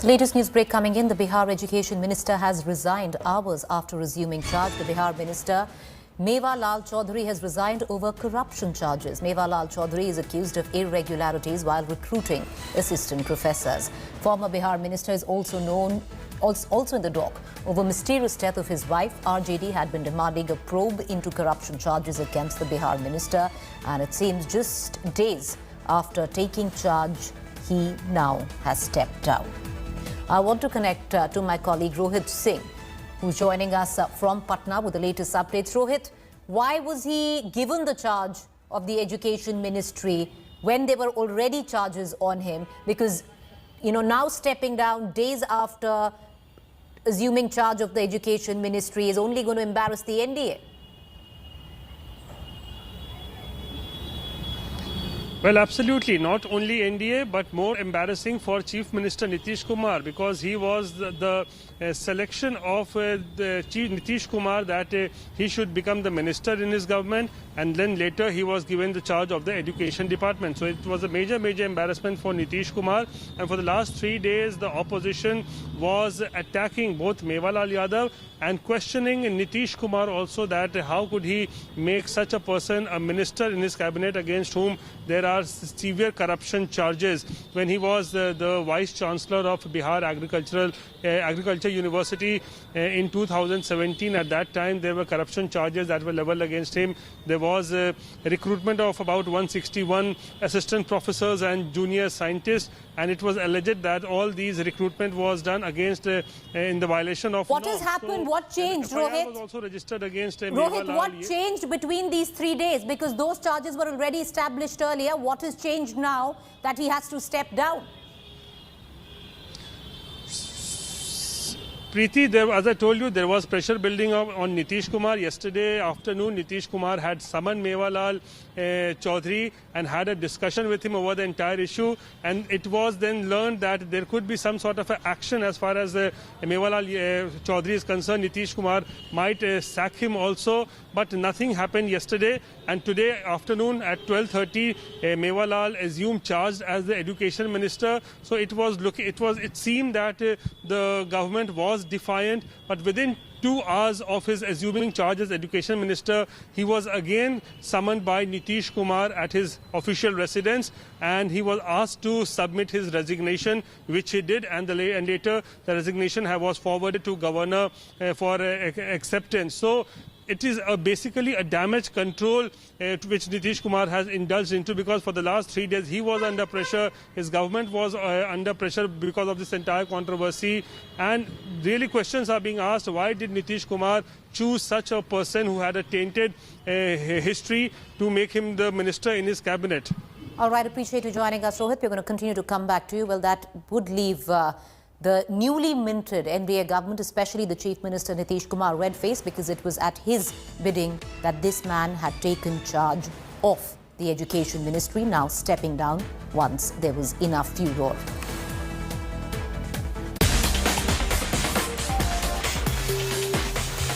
The latest news break coming in. The Bihar Education Minister has resigned hours after resuming charge. The Bihar Minister, Mewalal Choudhary, has resigned over corruption charges. Mewalal Choudhary is accused of irregularities while recruiting assistant professors. Former Bihar Minister is also in the dock over mysterious death of his wife. RJD had been demanding a probe into corruption charges against the Bihar Minister, and it seems just days after taking charge, he now has stepped down. I want to connect to my colleague Rohit Singh, who's joining us from Patna with the latest updates. Rohit, why was he given the charge of the Education Ministry when there were already charges on him? Because, now stepping down days after assuming charge of the Education Ministry is only going to embarrass the NDA. Well, absolutely. Not only NDA, but more embarrassing for Chief Minister Nitish Kumar, because he was the selection of the Chief Nitish Kumar that he should become the minister in his government, and then later he was given the charge of the education department. So it was a major embarrassment for Nitish Kumar, and for the last 3 days the opposition was attacking both Mewalal Yadav and questioning Nitish Kumar also, that how could he make such a person a minister in his cabinet against whom there are severe corruption charges. When he was the Vice Chancellor of Bihar Agriculture University in 2017, at that time there were corruption charges that were leveled against him. There was a recruitment of about 161 assistant professors and junior scientists, and it was alleged that all these recruitment was done against in the violation of What law. has happened? So, what changed, Rohit? was also registered against Rohit, what changed between these 3 days? Because those charges were already established earlier. What has changed now that he has to step down? Preeti, as I told you, there was pressure building up on Nitish Kumar. Yesterday afternoon, Nitish Kumar had summoned Mewalal Choudhary and had a discussion with him over the entire issue. And it was then learned that there could be some sort of action as far as Mewalal Choudhary is concerned. Nitish Kumar might sack him also, but nothing happened yesterday. And today afternoon at 12:30, Mewalal assumed charge as the Education Minister. So it seemed that the government was defiant, but within 2 hours of his assuming charge as Education Minister, he was again summoned by Nitish Kumar at his official residence, and he was asked to submit his resignation, which he did, and later the resignation was forwarded to Governor for acceptance. So it is basically a damage control which Nitish Kumar has indulged into, because for the last 3 days he was under pressure, his government was under pressure because of this entire controversy, and really questions are being asked, why did Nitish Kumar choose such a person who had a tainted history to make him the minister in his cabinet? All right, appreciate you joining us, Rohit. We're going to continue to come back to you. Well, that would leave the newly minted NDA government, especially the Chief Minister Nitish Kumar, red-faced, because it was at his bidding that this man had taken charge of the Education Ministry, now stepping down once there was enough furor.